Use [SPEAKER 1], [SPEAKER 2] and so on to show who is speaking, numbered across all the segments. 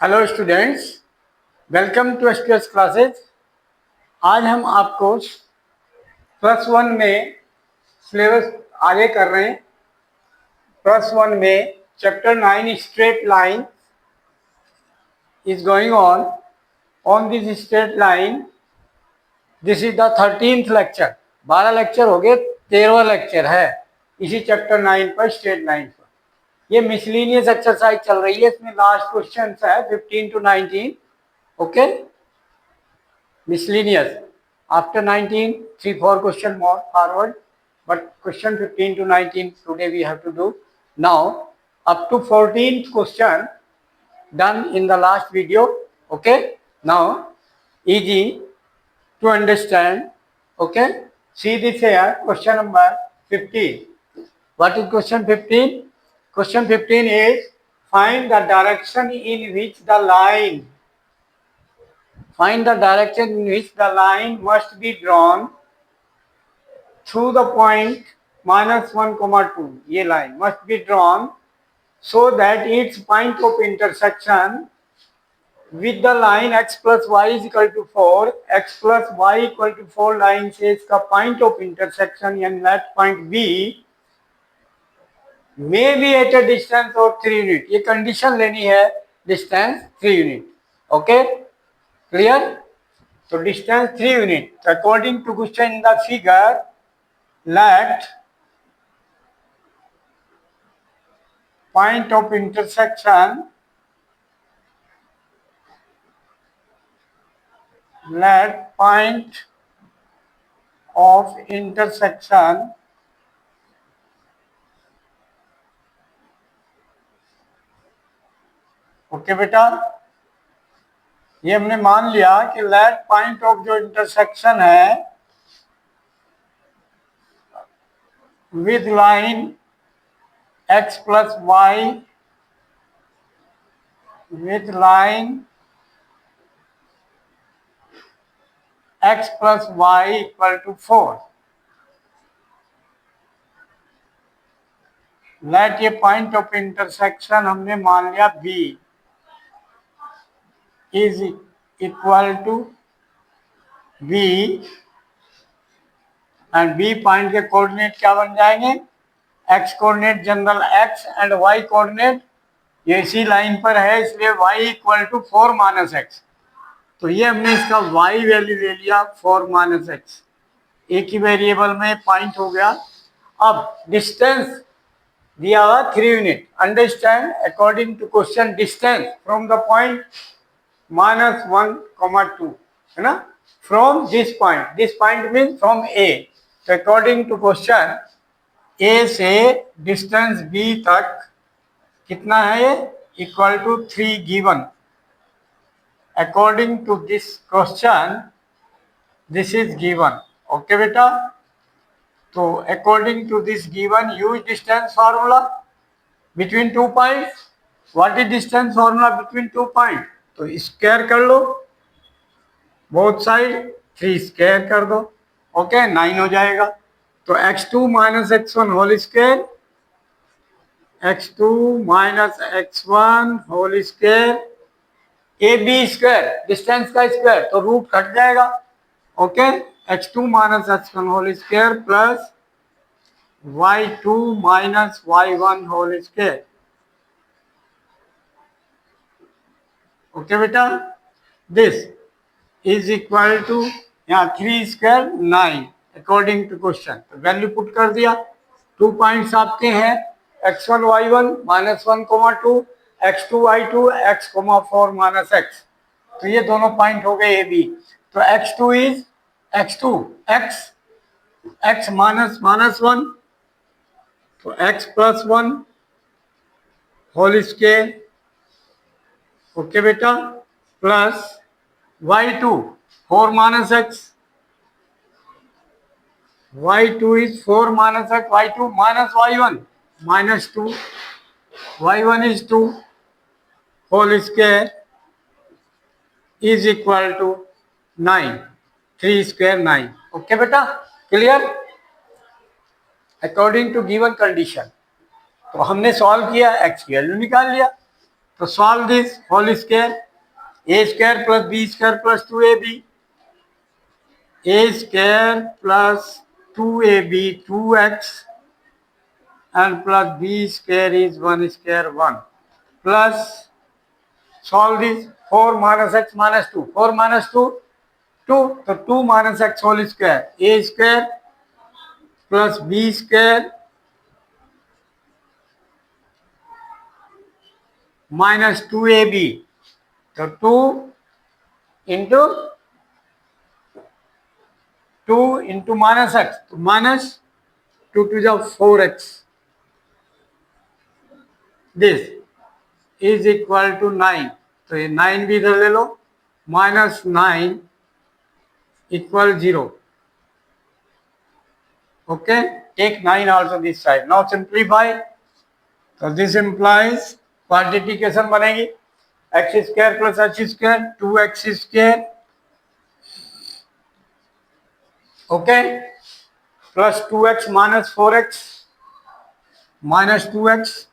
[SPEAKER 1] Hello students, welcome to SPS classes. आज हम आपको +1 में सिलेबस आगे कर रहे हैं। +1 में chapter 9 straight line is going on this straight line. This is the 13th lecture. 12 lecture हो गए, 13वां लेक्चर है इसी चैप्टर 9 पर, स्ट्रेट लाइन पर। ये मिसलिनियस एक्सरसाइज चल रही है, इसमें लास्ट क्वेश्चन है 15 to 19। Okay, miscellaneous. After 19, 3-4 question more forward, but question 15 to 19 today we have to do. Now up to 14th question done in the last video. Okay, now easy to understand. Okay, see this here, question number 15. What is question 15? Question 15 is find the direction in which the line Find the direction in which the line must be drawn through the point -1, 2. ये line must be drawn so that its point of intersection with the line x plus y is equal to 4. X plus y equal to 4 line से इसका point of intersection यानी that point B may be at a distance of 3 unit. ये condition लेनी है, distance 3 unit. Okay, clear? So distance 3 unit. So according to question in the figure, let point of intersection okay बेटा, ये हमने मान लिया कि लेट पॉइंट ऑफ जो इंटरसेक्शन है with line x plus y with line x plus y equal to 4. Let ये point of intersection हमने मान लिया B is equal to B and B point के कोऑर्डिनेट क्या बन जाएंगे? x coordinate general x and y coordinate ये इसी लाइन पर है, इसलिए y equal to 4 minus x. तो ये हमने इसका y वैल्यू ले लिया 4 माइनस एक्स, एक ही वेरिएबल में पॉइंट हो गया। अब डिस्टेंस दिया हुआ 3 unit. Understand, according to question distance from the point -1, 2 है ना, from this point means from A. तो अकॉर्डिंग टू क्वेश्चन ए से डिस्टेंस बी तक कितना है ये? Equal to 3 given. According to this question this is given. Okay बेटा, तो according to this given use distance formula between 2 points. What is distance formula between 2 point? तो square कर लो बोथ साइड, 3 स्क्वायर कर दो, ओके 9 हो जाएगा। तो x2 minus x1 whole square, x2 minus x1 whole square, A B square distance का square तो रूट कट जाएगा। Okay, x2 minus x1 whole square plus y2 minus y1 whole square. Okay बेटा, this is equal to यहाँ 3 square 9 according to question. तो value put कर दिया। 2 points आपके हैं x1 y1 -1, 2, x2 y2 x, 4 minus x। तो ये दोनों पॉइंट हो गए ए बी। तो x2 is x2 x minus -1 तो x plus 1 whole square. Okay बेटा, plus y2 4 minus x, y2 is 4 minus x, y2 minus y1 minus 2, y1 is 2 whole square is equal to 9, 3 square 9. Okay बेटा, clear? According to given condition, तो हमने solve किया, x की value निकाल लिया। तो solve this whole square, A square plus B square plus 2ab, A square plus 2ab 2x and plus b square is 1 square 1 plus solve this 4 minus x minus 2, 4 minus 2 2, so 2 minus x whole square, a square plus b square minus 2ab, so 2 into 2 into minus x, so minus 2 to the 4x, this is equal to 9, तो ये 9 भी इधर ले लो, minus 9 equal 0. Okay, take 9 also this side. Now simplify. So this implies quadratic equation बनेगी x square plus h square 2x square, okay, plus 2x minus 4x minus 2x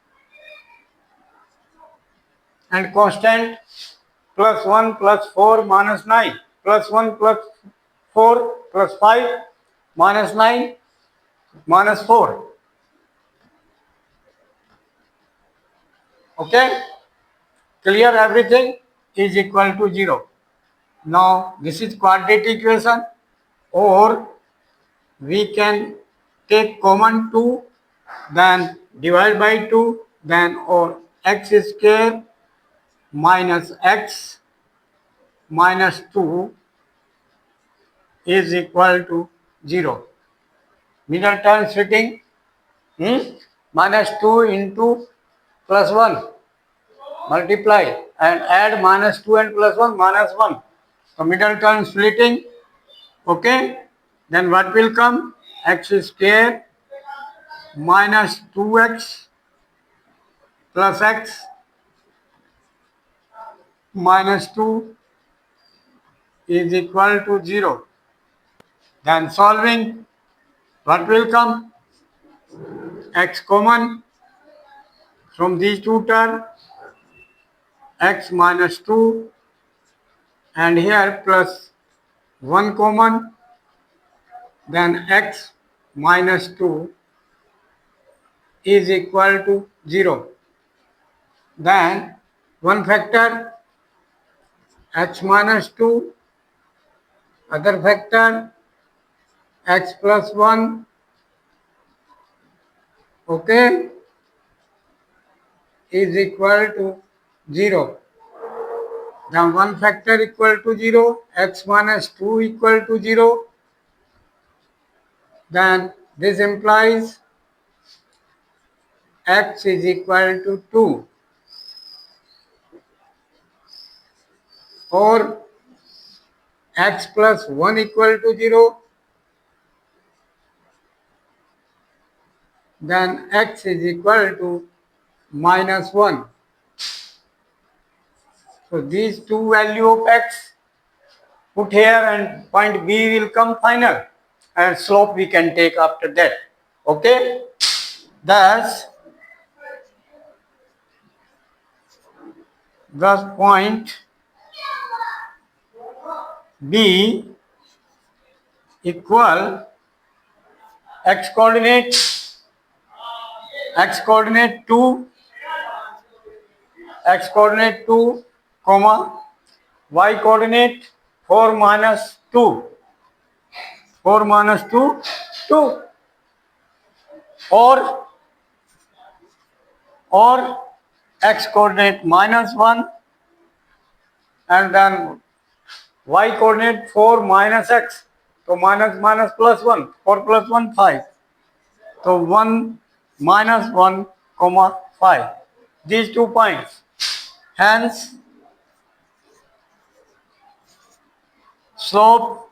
[SPEAKER 1] and constant plus 1 plus 4 minus 9 plus 1 plus 4 plus 5 minus 9 minus 4. Okay, clear, everything is equal to 0. Now this is quadratic equation, or we can take common 2, then divide by 2, then or x square minus x minus 2 is equal to 0. Middle term splitting, minus 2 into plus 1 multiply and add minus 2 and plus 1 minus 1. So middle term splitting, okay, then what will come? X square minus 2x plus x minus 2 is equal to 0. Then solving, what will come? X common from these two terms, x minus 2, and here plus 1 common, then x minus 2 is equal to 0. Then one factor x minus 2, other factor x plus 1, okay, is equal to 0. Now one factor equal to 0, x minus 2 equal to 0, then this implies x is equal to 2, or x plus 1 equal to 0, then x is equal to minus 1. So these two value of x put here and point B will come final, and slope we can take after that. Okay, thus point B equal x coordinate 2, x coordinate 2, comma y coordinate 4 minus 2, 4 minus 2 2, or x coordinate minus 1, and then y coordinate 4 minus x, so minus minus plus 1, 4 plus 1 5, so 1 minus 1 comma 5, these 2 points. Hence slope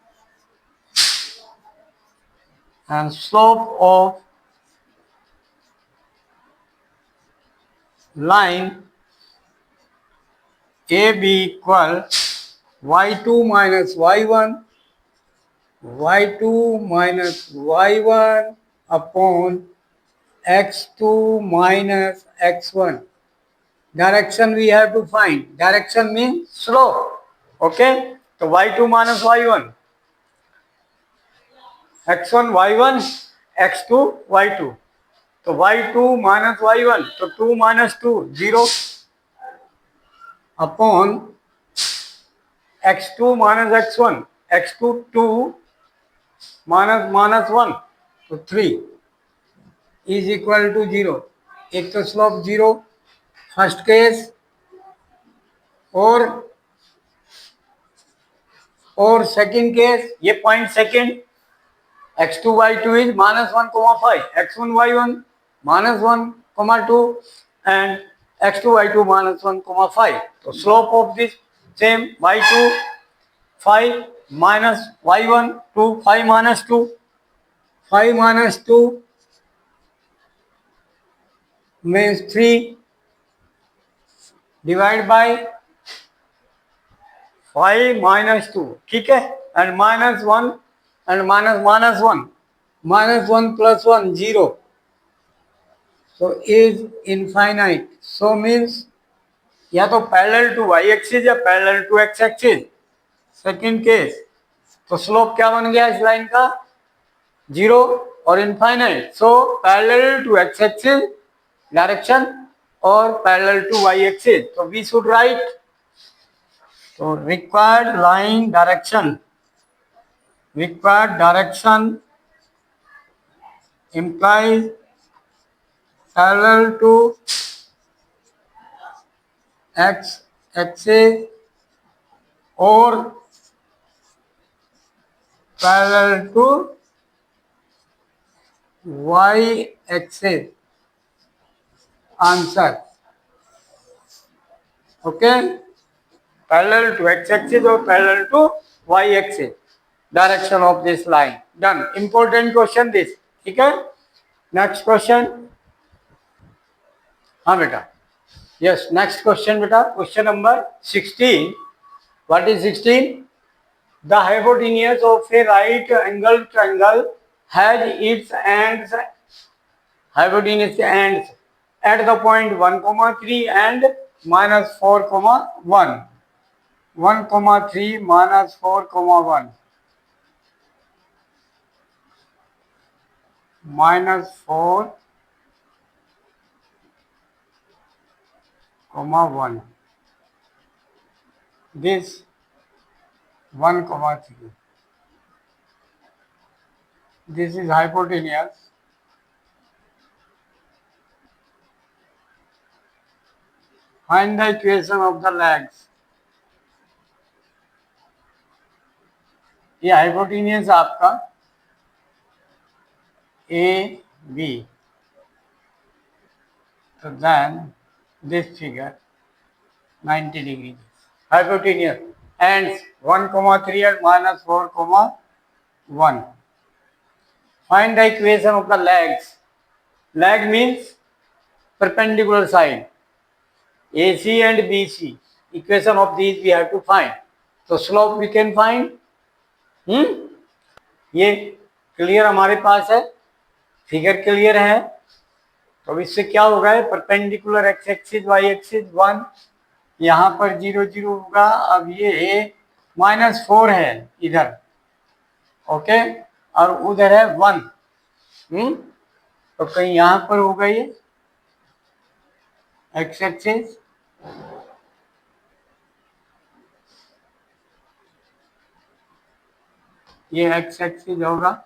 [SPEAKER 1] of line AB equal y2 minus y1 upon x2 minus x1. Direction we have to find. Direction means slope. Okay. So y2 minus y1. x1 y1, x2 y2. तो y2 minus y1, तो 2 minus 2 0 upon x2 minus x1, x2 2 minus 1, तो 3 is equal to 0. एक तो slope 0 first case, और second case, ये point second, x2 y2 is minus 1 comma 5, x1 y1 minus 1 comma 2 and x2 y2 minus 1 comma 5. So slope of this same y2 5 minus y1 2, 5 minus 2, 5 minus 2 means 3 divided by 5 minus 2, ठीक है, and minus 1 and minus 1, minus 1 plus 1 0, so is infinite. So means या तो parallel to y axis या parallel to x axis, second case. तो slope क्या बन गया इस लाइन का? 0 और infinite. So parallel to x axis direction और पैरेलल टू y एक्सिस. तो वी शुड राइट, तो required line direction, required direction implies parallel to x axis or parallel to y axis. Answer. Okay, parallel to x axis or parallel to y axis. Direction of this line. Done. Important question this. ठीक है. Next question. हाँ बेटा. Yes. Next question बेटा. Question number 16. What is 16? The hypotenuse of a right angle triangle has its ends. Hypotenuse ends at the point 1,3 and minus 4,1. 1,3 minus 4,1. minus 4, 1. This 1,3. This is hypotenuse. Find the equation of the legs. ये hypotenuse आपका A B. So then this figure 90 degrees. Hypotenuse ends 1,3 and minus 4,1. Find the equation of the legs. Leg means perpendicular side. AC and BC. Equation of these we have to find. So slope we can find. ये clear हमारे पास है, figure clear है. तो इससे क्या होगा? Perpendicular X axis Y axis 1, यहाँ पर 0 0 होगा. अब ये -4 है इधर, ओके, और उधर है 1. तो कहीं यहाँ पर होगा ये एक्स एक्सिस, ये एक्स एक्सिस होगा,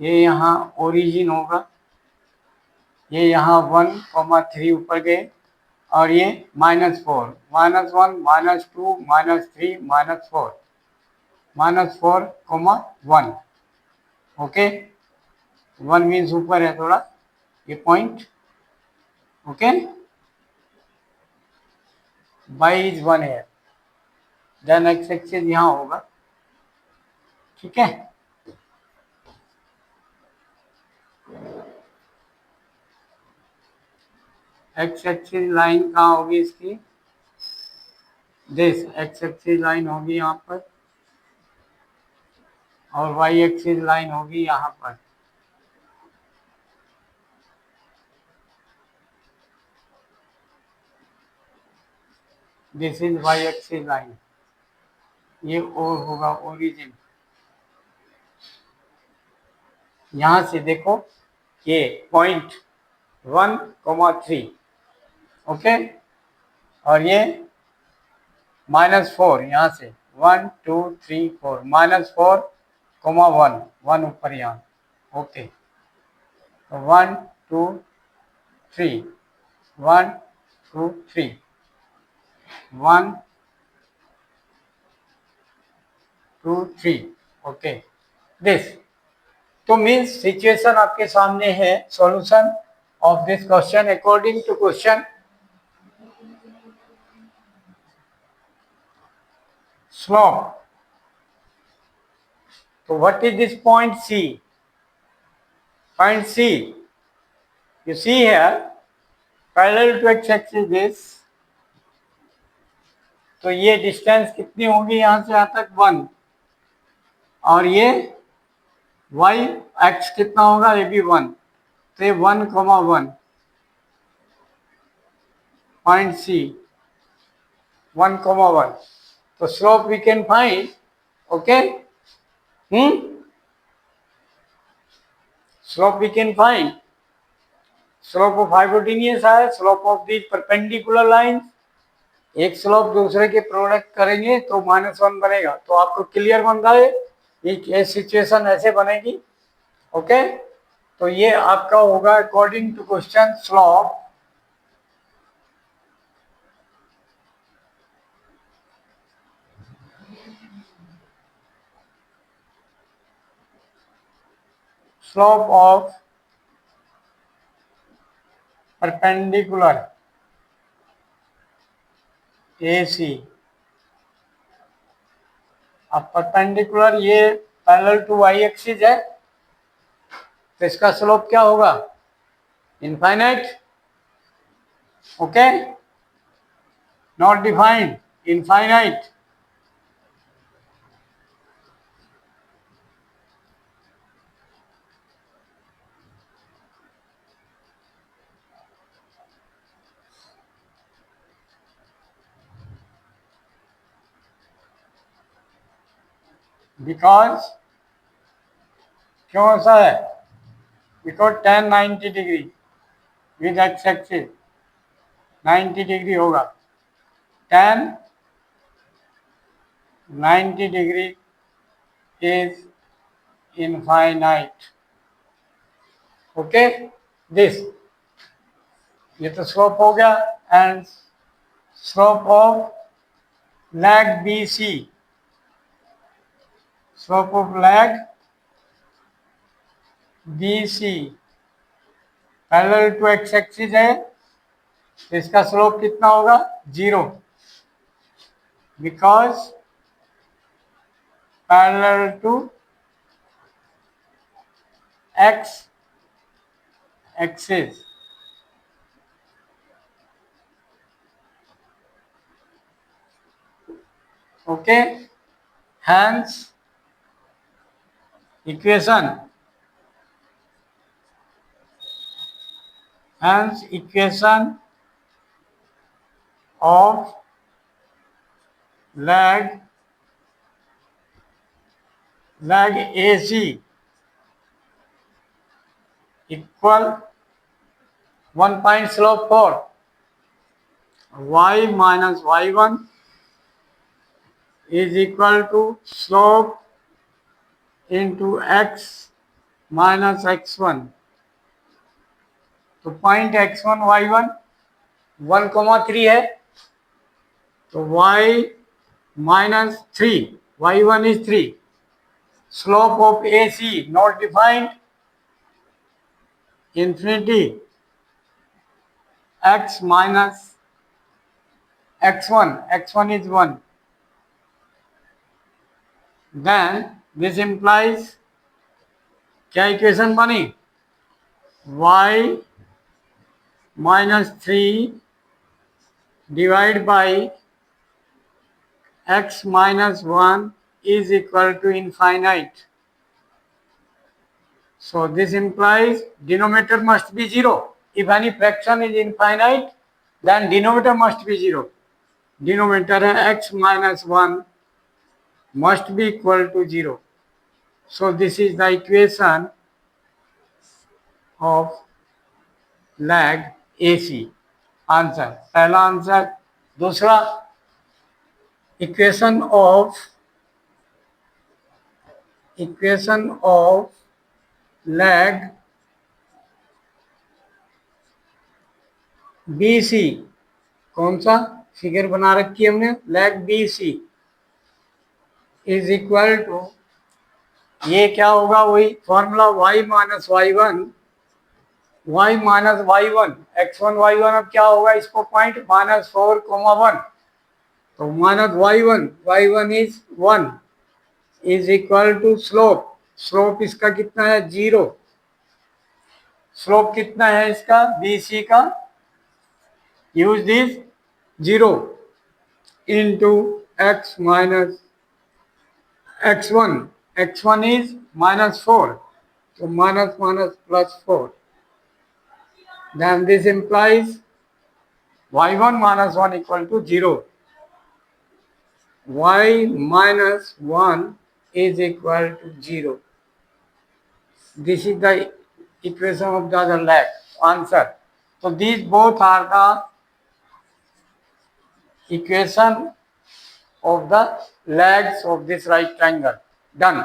[SPEAKER 1] ये यहाँ ओरिजिन होगा, ये यहाँ 1,3 ऊपर गए, और ये -4, -1, -2, -3, -4, -4,1. ओके, 1 मीन्स ऊपर है थोड़ा ये पॉइंट. ओके, बाई इज 1 है, देन एक्स एक्सिस यहाँ होगा. ठीक है, एक्स एक्सिस लाइन कहाँ होगी इसकी? दिस एक्स एक्सिस लाइन होगी यहाँ पर, और वाई एक्सिस लाइन होगी यहाँ पर. This is Y axis line, ये और होगा ओरिजिन। यहां से देखो ये पॉइंट 1,3, ओके, और ये -4 यहाँ से 1 2 3 4 -4,1 1 ऊपर यहाँ, ओके, 1 2 3 1 2 3 1 2 3, ओके, दिस। तो मीन्स सिचुएशन आपके सामने है। Solution of this question according to question, slope. So what is this point C? Point C. You see here, parallel to x-axis this. तो ये डिस्टेंस कितनी होगी यहां से यहां तक 1, और ये y x कितना होगा, ये भी 1, तो ये 1,1 पॉइंट C 1,1। तो slope we can find, okay, slope we can find, slope of hypotenuse है, slope of the perpendicular line, एक स्लोप दूसरे के प्रोडक्ट करेंगे तो -1 बनेगा। तो आपको क्लियर बन रहा है ये सिचुएशन ऐसे बनेगी, ओके। तो ये आपका होगा according to question slope of perpendicular AC। अब परपेंडिकुलर ये पैरेलल टू y एक्सिस है, तो इसका स्लोप क्या होगा, infinite, okay, not defined, infinite. Because क्यों ऐसा है, because tan 90 degree with x axis 90 degree होगा, tan 90 degree is infinite, okay, this. ये तो स्लोप हो गया। And slope of lag BC, slope of lag BC parallel to x axis है, तो इसका स्लोप कितना होगा, 0, because parallel to x axis, okay. Hence equation of lag AC equal 1 point slope for y minus y1 is equal to slope into x minus x1। तो point x1 y1 1,3 है, तो y minus 3, y1 is 3, slope of AC not defined, infinity, x minus x1 is 1, then this implies क्या equation बनी, y minus 3 divided by x minus 1 is equal to infinite. So this implies denominator must be 0. If any fraction is infinite, then denominator must be 0. Denominator है x minus 1 must be equal to 0. So this is the equation of lag AC. Answer, पहला answer. दूसरा, equation of lag BC, कौन सा figure बना रखी है हमने, lag BC is equal to, ये क्या होगा, वही formula y minus y1 x1 y1, अब क्या होगा, इसको पॉइंट -4,1, तो -y1 is 1 is equal to slope इसका कितना है, 0। स्लोप कितना है इसका, BC का, use this 0 into x minus x1 is -4, तो minus +4, then this implies y1 minus 1 equal to 0. Y minus 1 is equal to 0. This is the equation of the other lag. Answer. So these both are the equation of the lags of this right triangle. Done.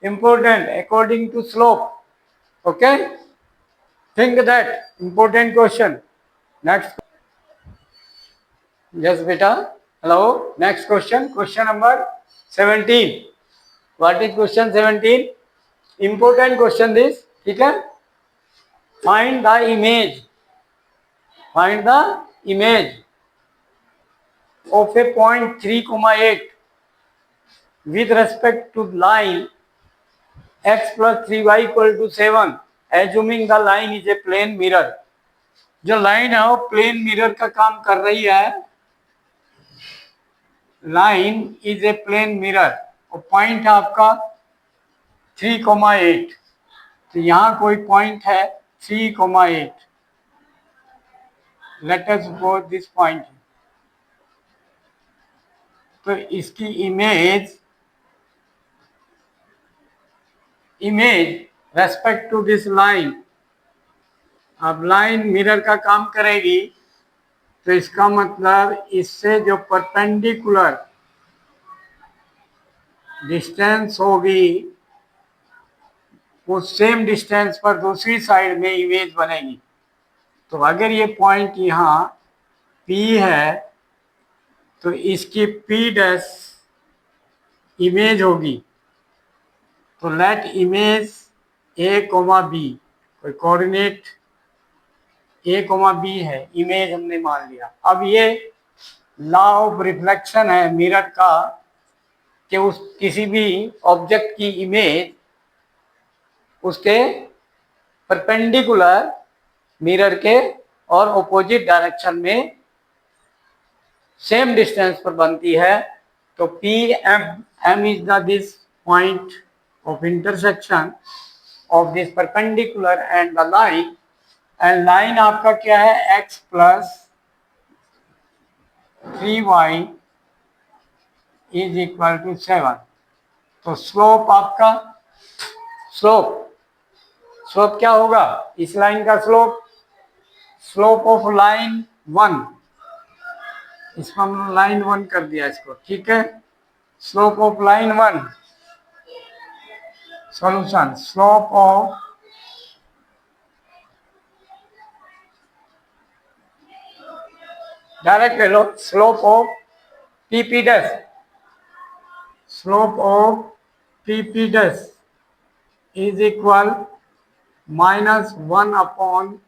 [SPEAKER 1] Important according to slope. Okay? Think that. Important question. Next. Yes, beta. Hello. Next question. Question number 17. What is question 17? Important question this. ठीक है? Find the image. Find the image of a point 3,8 with respect to line x plus 3y equal to 7. Assuming the line is a plane mirror. जो line है वो plane mirror का काम कर रही है। Line is a plane mirror और point है आपका 3,8, तो यहाँ कोई पॉइंट है 3,8। Let us go this point. तो इसकी image respect to this line, अब लाइन मिरर का काम करेगी, तो इसका मतलब इससे जो परपेंडिकुलर डिस्टेंस होगी उस सेम डिस्टेंस पर दूसरी साइड में इमेज बनेगी। तो अगर ये पॉइंट यहाँ P है तो इसकी P' इमेज होगी। तो लेट इमेज A, B, कोई कोऑर्डिनेट A, B है, इमेज हमने मान लिया। अब ये लॉ ऑफ रिफ्लेक्शन है मिरर का कि उस किसी भी ऑब्जेक्ट की इमेज उसके परपेंडिकुलर मिरर के और ऑपोजिट डायरेक्शन में सेम डिस्टेंस पर बनती है। तो M is the this point of intersection of this perpendicular and the line, and line आपका क्या है, x plus 3y is equal to 7। तो स्लोप आपका स्लोप क्या होगा, इस लाइन का स्लोप ऑफ लाइन 1, इसको हम लाइन 1 कर दिया इसको, ठीक है। Slope of line 1, solution, slope of direct ले लो, slope of PP dash, slope of PP dash is equal -1 upon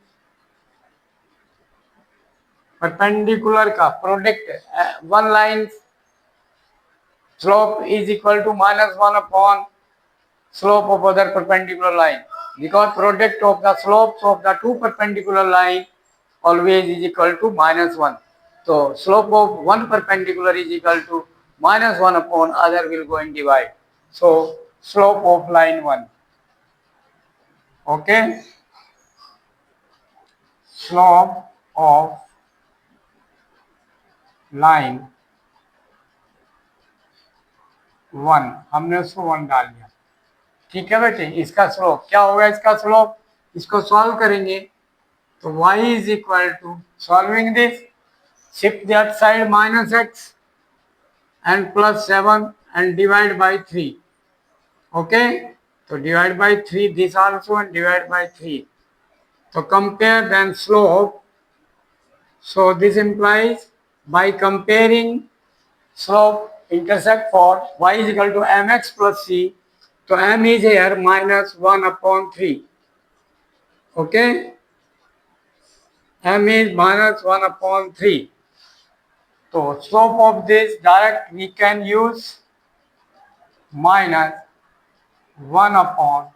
[SPEAKER 1] perpendicular का product, one line slope is equal to -1 upon slope of other perpendicular line, because product of the slopes of the two perpendicular line always is equal to -1. So slope of one perpendicular is equal to -1 upon other will go and divide. So slope of line 1. Okay, slope of line 1, हमने उसको 1 डाल दिया। ठीक है बेटे, इसका slope क्या होगा? इसका स्लोप, इसको सॉल्व करेंगे तो y is equal to, solving this, shift that side -x and +7 and divide by 3. Okay, so divide by 3 this also and divide by 3. So compare then slope. So this implies by comparing slope intersect for y is equal to mx plus c. So m is here -1/3. Okay, m is -1/3. So slope of this direct we can use -1 upon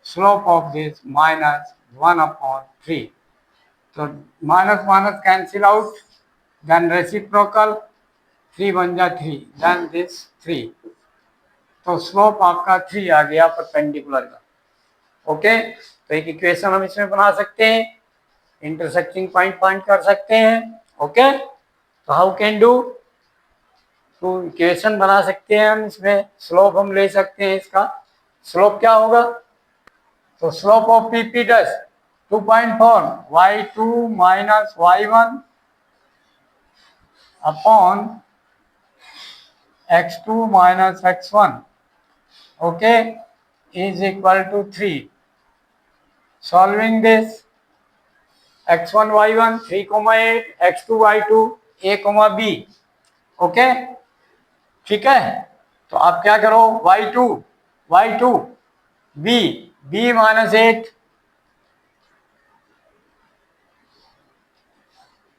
[SPEAKER 1] slope of this -1/3. So minus minus cancel out, then reciprocal 3 बन जा 3, then this 3. तो slope आपका 3 आ गया perpendicular का। Okay, तो एक equation हम इसमें बना सकते हैं, इंटरसेक्टिंग पॉइंट फाइंड कर सकते हैं। ओके, तो हाउ कैन डू, तो इक्वेशन बना सकते हैं हम, इसमें स्लोप हम ले सकते हैं। इसका स्लोप क्या होगा? तो slope of PP dash 2.4 y2 minus y1 upon x2 minus x1, okay, is equal to 3. Solving this, x1 y1 3,8, x2 y2 a, b. Okay, ठीक है। तो आप क्या करो, y2 b -8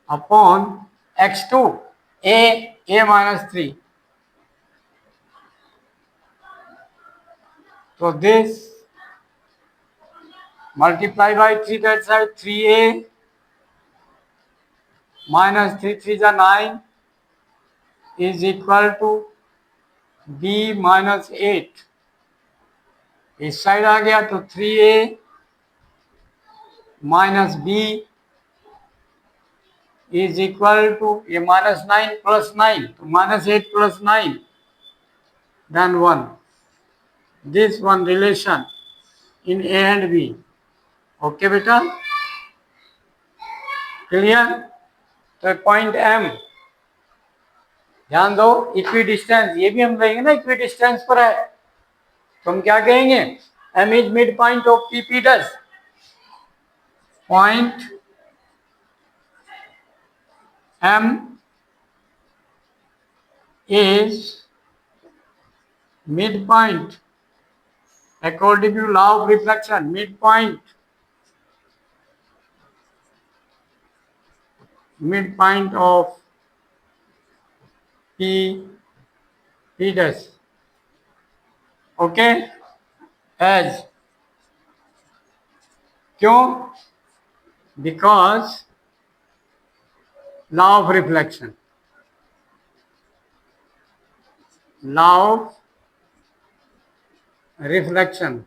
[SPEAKER 1] upon x2 a -3. तो this multiply by 3 that side, 3a minus 3 3 is 9 is equal to b -8. इस side आ गया तो 3a minus b is equal to ये -9 plus 9, तो -8 plus 9 then 1. This one relation in a and b. Okay बेटा, clear? तो point m, ध्यान दो, equi distance, ये भी हम लेंगे ना, इक्वी डिस्टेंस पर है, तो हम क्या कहेंगे, m is mid point of PP does, point m is midpoint according to law of reflection. Midpoint of P dash. Okay, as क्यों? Because law of reflection. Law of reflection.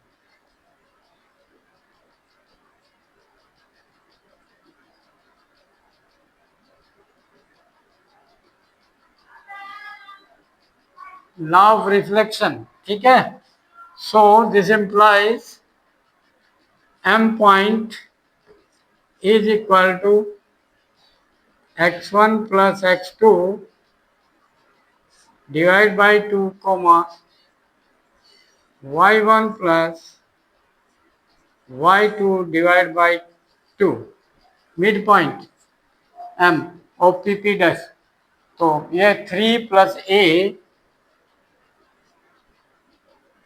[SPEAKER 1] Law of reflection, ठीक है? So this implies m point is equal to x1 plus x2 divided by 2 comma y1 plus y2 divided by 2, midpoint m of pp dash. तो ये 3 plus a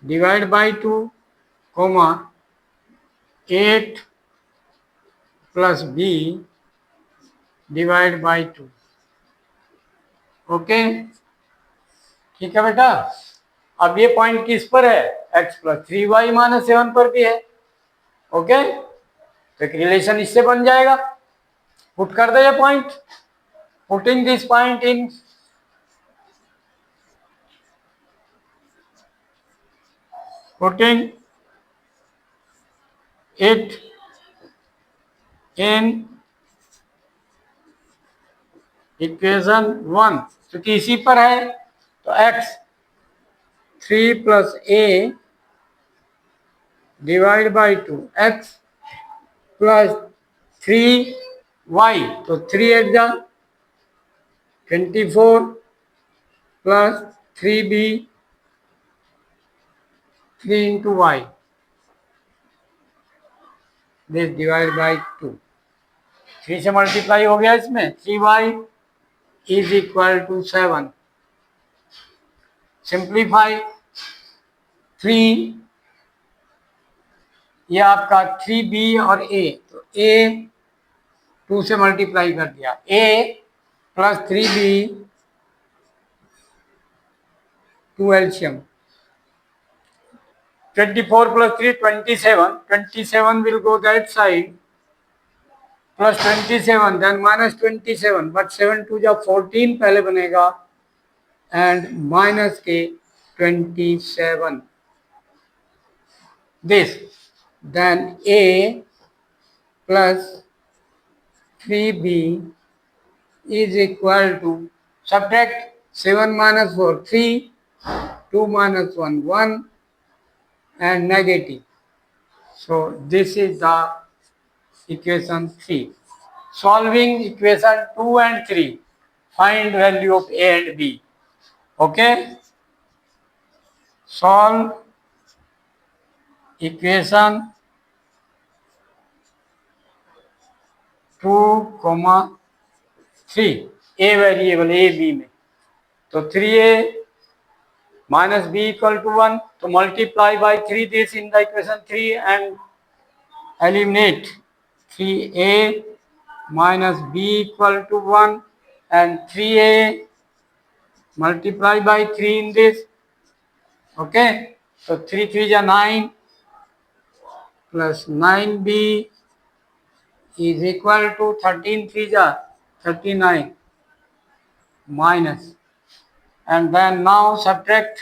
[SPEAKER 1] divide by 2 comma 8 plus b divide by 2। Okay, ठीक है बेटा। अब ये point किस पर है, x प्लस 3y माइनस 7 पर भी है। ओके, तो एक रिलेशन इससे बन जाएगा, पुट कर दे ये पॉइंट, putting this point in putting it in equation 1, क्योंकि इसी पर है तो x 3 plus a divide by 2 x plus 3 y, तो 3 8 जा 24 plus 3b 3 into y, this divide by 2, 3 से मल्टीप्लाई हो गया इसमें, 3y is equal to 7। Simplify 3, ये आपका 3b और a, तो a 2 से मल्टीप्लाई कर दिया, a plus 3b 2 एल्शियम, 24 plus 3 27, 27 will go that side, plus 27 then minus 27, but 7 2 जा 14 पहले बनेगा and minus के 27, this then a plus 3b is equal to, subtract 7 minus 4 3, 2 minus 1 1 and negative, so this is the equation 3. Solving equation 2 and 3, find value of a and b. Okay, solve equation 2, 3, a variable a b में, तो 3a minus b equal to 1, तो multiply by 3 this in the equation 3 and eliminate 3a minus b equal to 1 and 3a multiply by 3 in this, okay, so 3 3 is 9 plus 9b is equal to 13 3 is 39 minus, and then now subtract,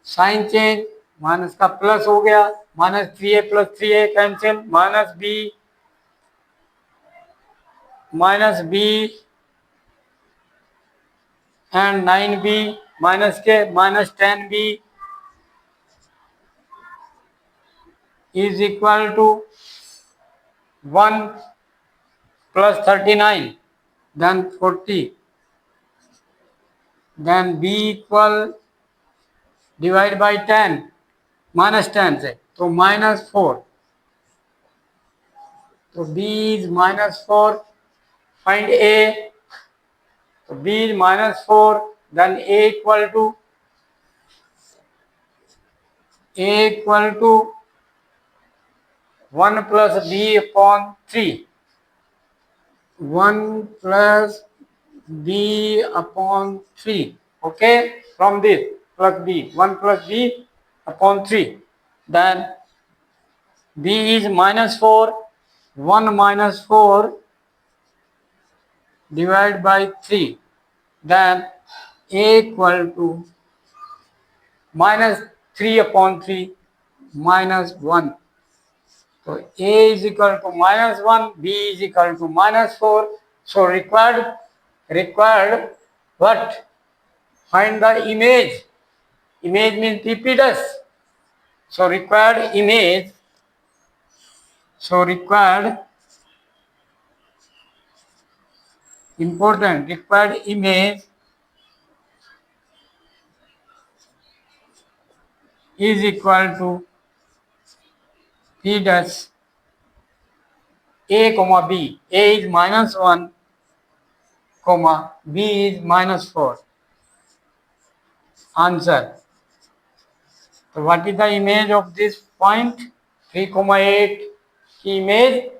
[SPEAKER 1] sign change, minus का plus हो गया, minus 3a plus 3a cancel, minus b and 9b minus के minus 10b is equal to 1 plus 39 then 40, then b equal divide by 10, minus 10 से तो minus 4, तो b is minus 4, find a, तो b is minus 4, then a equal to 1 plus b upon 3, 1 plus b upon 3, okay, from this plus b, 1 plus b upon 3, then b is minus 4, 1 minus 4 divided by 3, then a equal to minus 3 upon 3 minus 1, so a is equal to minus 1, b is equal to minus 4, so required what, find the image means PP dash, so required image, important required image is equal to P dash a comma b, a is minus 1 comma b is minus 4, answer. So what is the image of this point, 3,8 की image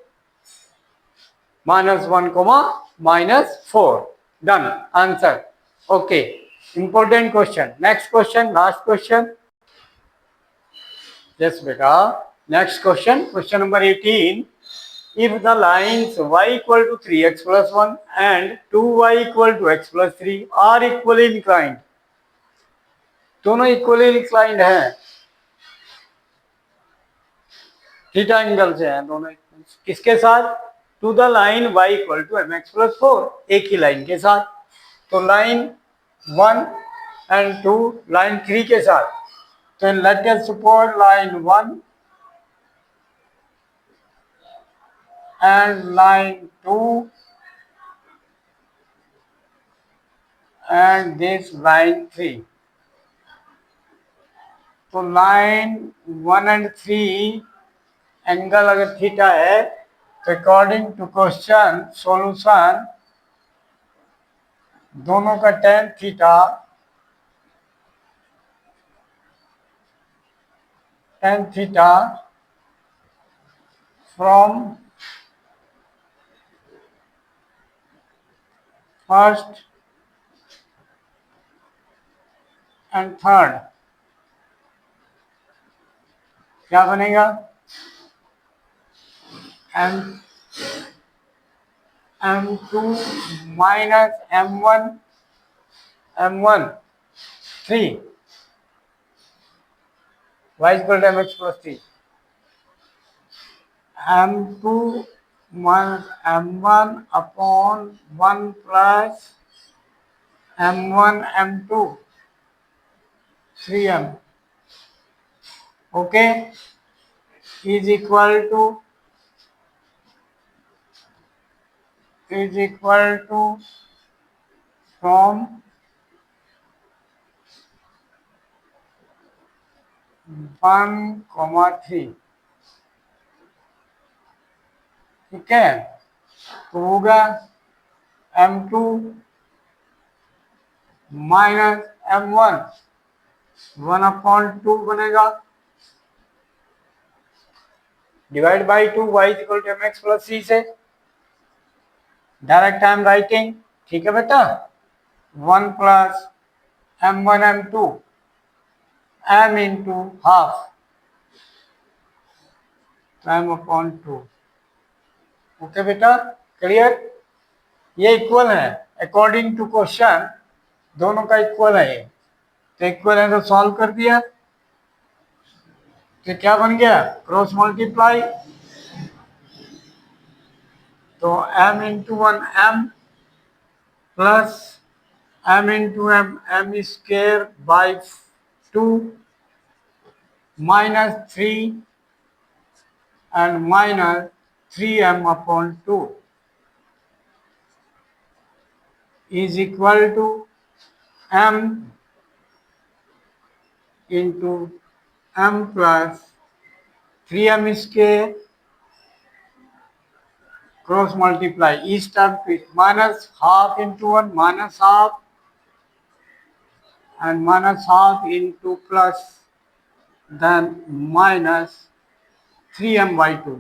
[SPEAKER 1] minus 1 comma minus 4, done, answer. Okay, important question. Next question, last question. Yes beta, next question, question number 18. If the lines y equal to 3x plus 1 and 2y equal to x plus 3 are equally inclined, दोनों equally inclined हैं, theta angle से हैं दोनों, किसके साथ, to the line y equal to mx plus 4, एक ही line के साथ, तो लाइन 1 एंड 2 लाइन 3 के साथ, तो let us suppose line 1 and line 2 and this line 3. तो लाइन 1 and 3 एंगल अगर थीटा है तो अकॉर्डिंग टू क्वेश्चन सॉल्यूशन दोनों का tan theta from first and third क्या बनेगा m2 minus m1 3 y equal to mx plus 3 m2 minus m1 upon 1 plus m1 m2 3m okay is equal to from 1,3 ठीक है तो होगा m2 minus m1 1/2 बनेगा divide by 2 y equal to mx plus c से direct I am writing ठीक है बेटा 1 plus m1 m2 m into half m/2 okay बेटा क्लियर ये इक्वल है अकॉर्डिंग टू क्वेश्चन दोनों का इक्वल है ये तो इक्वल है तो सॉल्व कर दिया तो क्या बन गया क्रॉस मल्टीप्लाई तो m into 1 m plus m into m square by 2 minus 3 and minus 3m/2 is equal to m into m plus 3m square cross multiply each term minus half into 1 minus half and minus half into plus then minus 3m/2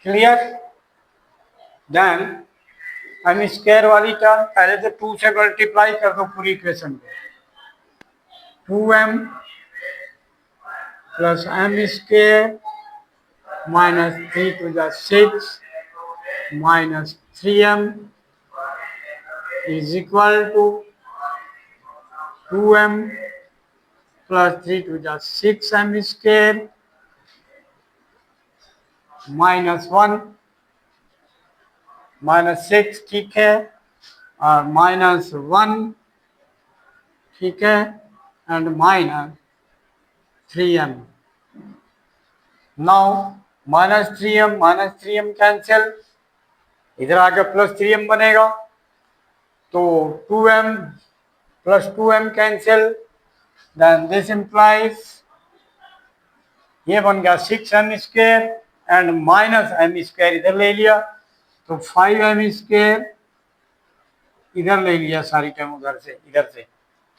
[SPEAKER 1] clear then m square वाली term पहले तो 2 से multiply कर दो पूरी equation को 2m plus m square minus 3 to the 6 minus 3m is equal to 2m plus 3 to the 6m square minus 1 minus 6 ठीक है और minus 1 ठीक है and minus 3m now minus 3m cancel इधर आगे प्लस 3m बनेगा तो 2m plus 2m cancel then this implies ये बन गया 6m square and minus m square इधर ले लिया तो 5m स्क्वायर इधर ले लिया सारी टर्म उधर से इधर से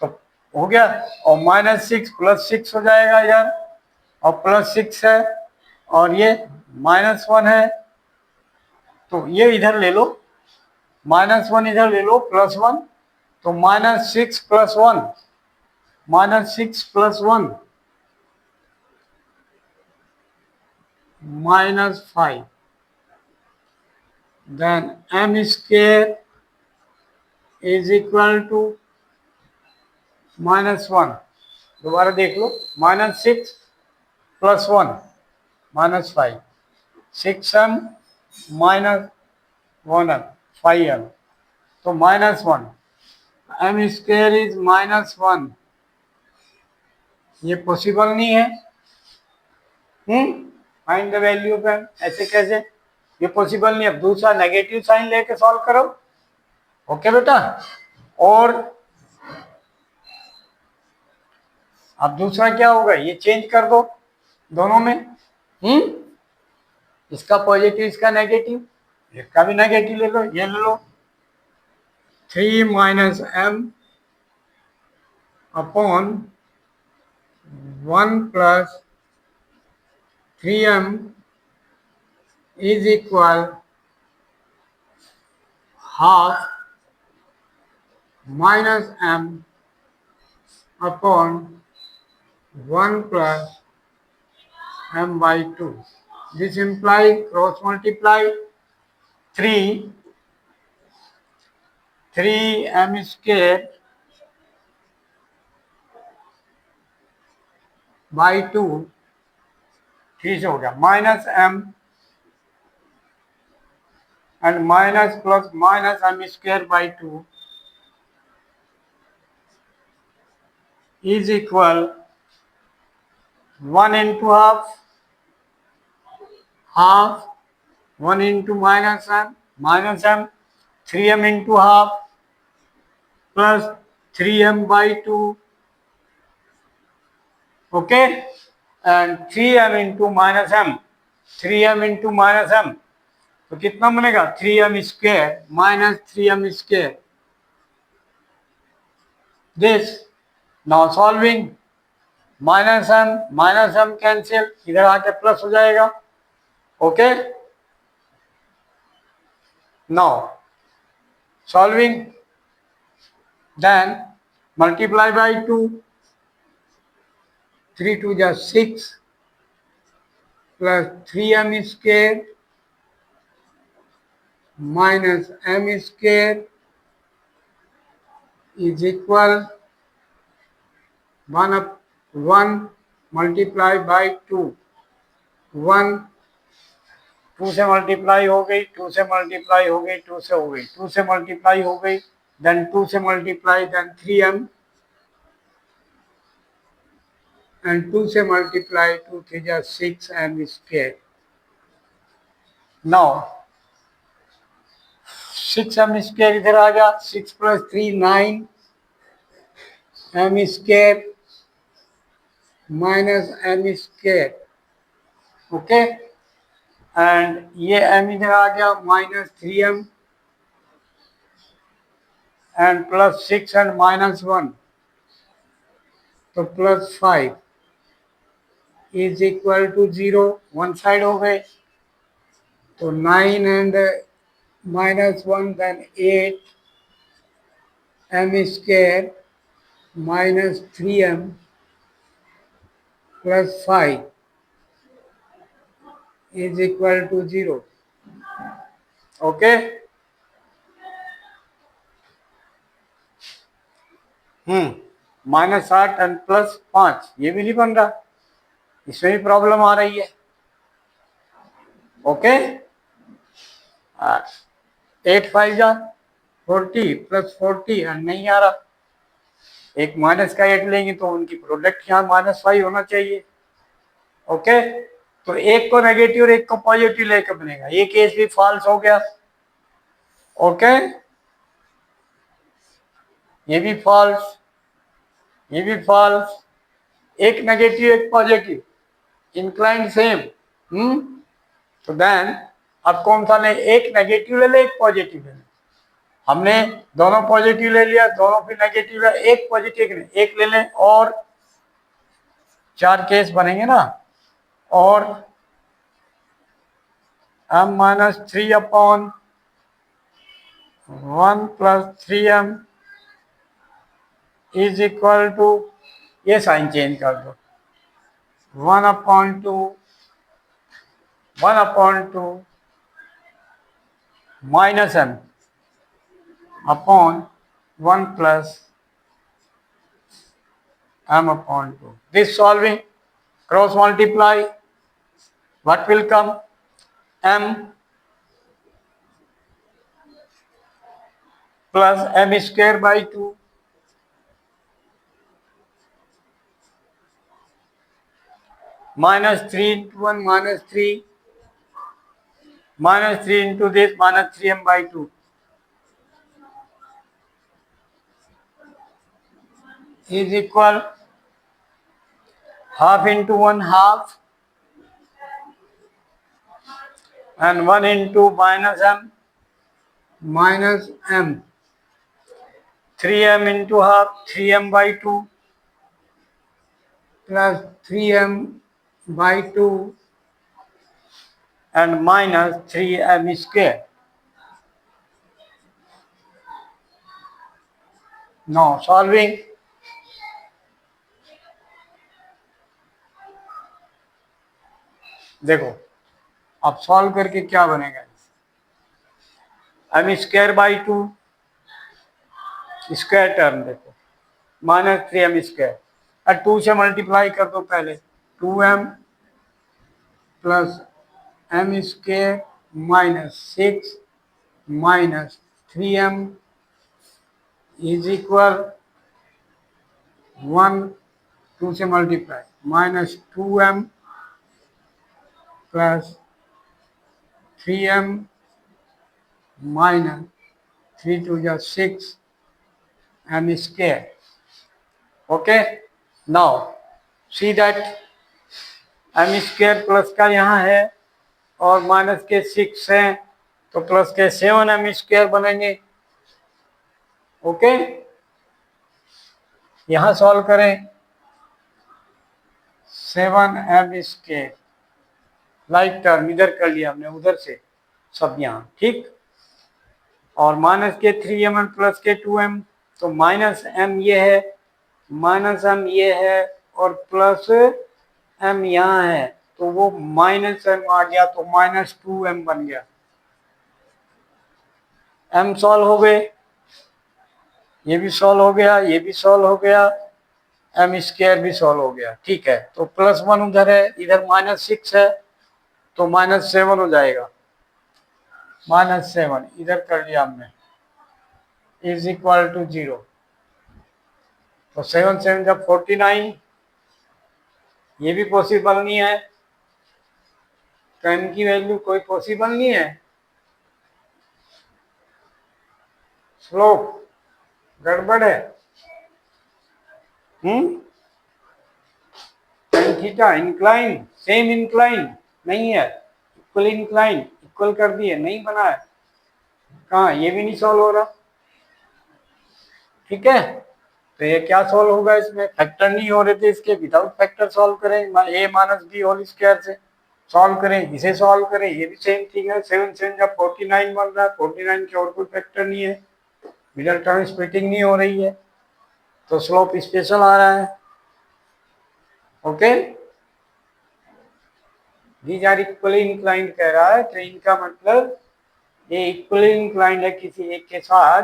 [SPEAKER 1] तो हो गया और माइनस 6 प्लस 6 हो जाएगा यार और प्लस 6 है और ये माइनस 1 है तो ये इधर ले लो माइनस 1 इधर ले लो प्लस 1 तो minus 6 plus 1 minus 6 plus 1 minus 5 then m square is equal to minus 1 दोबारा देख लो minus 6 plus 1 minus 5 6m minus 1m 5m तो minus 1 एम स्क्वायर इज -1, ये पॉसिबल नहीं है। Find the value of m, ऐसे कैसे, ये पॉसिबल नहीं। अब दूसरा नेगेटिव साइन लेके सॉल्व करो। ओके बेटा, और अब दूसरा क्या होगा, ये चेंज कर दो दोनों में। इसका पॉजिटिव इसका नेगेटिव, इसका भी नेगेटिव ले लो, ये ले लो। 3 minus m upon 1 plus 3m is equal half minus m upon 1 plus m by 2. This implies cross multiply 3 3m square by 2, 3 से हो गया minus m and minus plus minus m square by 2 is equal 1 into half 1 into minus m 3m into half plus 3m by 2, okay, and 3m into minus m, 3m into minus m, तो कितना बनेगा 3m square minus 3m square. This now solving minus m cancel, इधर आके plus हो जाएगा. Okay, now solving, then multiply by 2, 3 2 just 6 plus 3m square minus m square is equal 1 multiply by 2, 1 2 से multiply हो गई, 2 से मल्टीप्लाई हो गई, 2 से हो गई, 2 से मल्टीप्लाई हो गई, देन 2 से मल्टीप्लाई, देन 3m and 2 से मल्टीप्लाई, 2 3 जा 6m square. Now 6m square इधर आ गया, 6 plus 3 9 m square minus m square. Okay, and ये m इधर आ गया minus 3m and plus 6 and minus 1, तो plus 5 is equal to 0, one side हो गए, तो 9 and minus 1, then 8 m square minus 3m plus 5 is equal to 0. Okay, -8 and plus 5, ये भी नहीं बन रहा, इसमें भी प्रॉब्लम आ रही है. ओके, 8 5 जा 40 प्लस 40 एंड नहीं आ रहा. एक माइनस का 8 लेंगे तो उनकी प्रोडक्ट यहाँ -5 होना चाहिए. ओके, तो एक को नेगेटिव और एक को पॉजिटिव लेकर बनेगा, ये केस भी फॉल्स हो गया. ओके, ये भी फॉल्स, ये भी फॉल्स, एक नेगेटिव एक पॉजिटिव, इंक्लाइंड सेम. तो देन अब कौन सा ले, एक नेगेटिव ले ले एक पॉजिटिव ले ले. हमने दोनों पॉजिटिव ले लिया, दोनों फिर नेगेटिव है, एक पॉजिटिव एक ले लें और 4 केस बनेंगे ना. और m minus 3 upon 1 plus 3m is equal to, ये साइन चेंज कर दो, 1/2 minus m upon 1 plus m/2. This solving, cross multiply, what will come, m plus m square by 2 minus 3 into 1 minus 3 minus 3 into this minus 3m by 2 is equal half into 1 half and 1 into minus m 3m into half 3m by 2 plus 3m by 2 and minus 3m square. Now solving. देखो अब solve करके क्या बनेगा, m square by 2 square term देखो minus 3m square और 2 से multiply कर दो पहले 2m plus m square minus 6 minus 3m is equal 1 2 से multiply minus 2m plus 3m minus 3 to the 6 m square. Okay, now see that m square plus का यहाँ है और माइनस के 6 हैं तो प्लस के 7 m स्क्वायर बनेंगे. ओके, यहाँ सॉल्व करें 7 m स्क्वायर लाइक टर्म इधर कर लिया हमने उधर से सब यहाँ ठीक, और माइनस के 3m प्लस के 2m तो माइनस m ये है माइनस m ये है और प्लस m यहाँ है तो वो माइनस m आ गया तो माइनस 2m बन गया. m सॉल्व हो गए, ये भी सॉल्व हो गया, ये भी सॉल्व हो गया, m स्क्वायर भी सॉल्व हो गया. ठीक है, तो प्लस 1 उधर है, इधर माइनस 6 है तो माइनस 7 हो जाएगा. माइनस 7 इधर कर लिया हमने इज इक्वल टू 0. तो 7 7 जब 49 ये भी पॉसिबल नहीं है तो m की वैल्यू कोई पॉसिबल नहीं है. स्लोप गड़बड़ है. tan theta incline same incline नहीं है, इक्वल इंक्लाइन इक्वल कर दिए नहीं बना है. कहाँ, ये भी नहीं सॉल्व हो रहा. ठीक है, तो ये क्या सॉल्व होगा, इसमें फैक्टर नहीं हो रहे थे इसके, विदाउट फैक्टर सॉल्व करें a minus b whole square से सॉल्व करें, इसे सॉल्व करें, ये भी सेम थिंग है. 7 7 जब 49 बन रहा है, 49 के और कोई फैक्टर नहीं है, मिडल टर्म स्प्लिटिंग नहीं हो रही है तो स्लोप स्पेशल आ रहा है. Okay, these are equally inclined कह रहा है तो इनका मतलब ये इक्वली इंक्लाइंड है किसी एक के साथ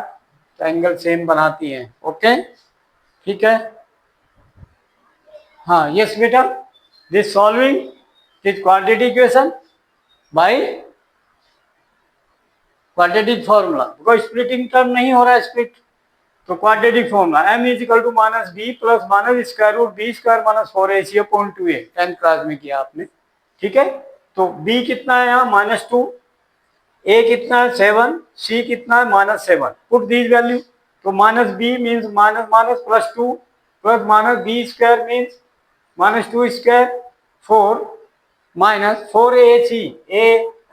[SPEAKER 1] तो एंगल सेम बनाती हैं. ओके, ठीक है. हाँ यस बेटा, this solving this quadratic equation by quadratic formula, because splitting term नहीं हो रहा है स्प्लिट, तो quadratic formula m is equal to minus b plus minus square root b square minus 4ac upon 2a 10th class में किया आपने. ठीक है, तो b कितना है यहाँ माइनस 2, a कितना है 7, c कितना है माइनस 7. पुट दीज वैल्यू, तो minus b means minus minus plus 2 plus minus b square means minus 2 square 4 minus 4ac a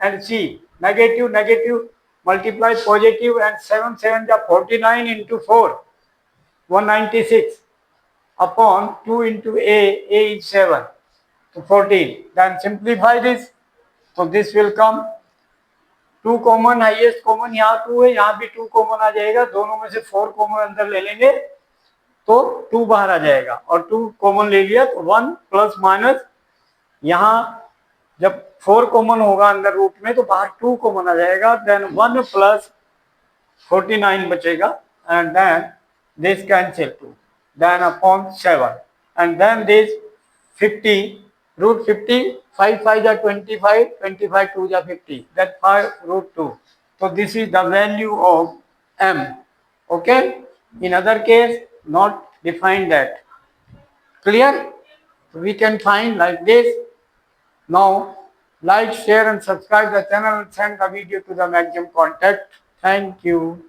[SPEAKER 1] and c negative negative multiply positive and 7 7 the 49 into 4 196 upon 2 into a is 7 to 14. Then simplify this, so this will come 2 common, highest common यहाँ 2 है, यहाँ भी 2 common आ जाएगा, दोनों में से 4 common अंदर ले लेंगे तो 2 बाहर आ जाएगा और 2 कॉमन ले लिया तो 1 प्लस माइनस यहाँ जब 4 कॉमन होगा अंदर रूट में तो बाहर 2 कॉमन आ जाएगा. देन 1 प्लस 49 बचेगा and then this cancel 2 then upon 7 and then this 50 root 50 5 5 जा 25 25 2 जा 50 दैट 5 रूट 2. तो this is the value of m Okay, in other case not define that. Clear? We can find like this. Now like, share and subscribe the channel, send the video to the maximum contact. Thank you.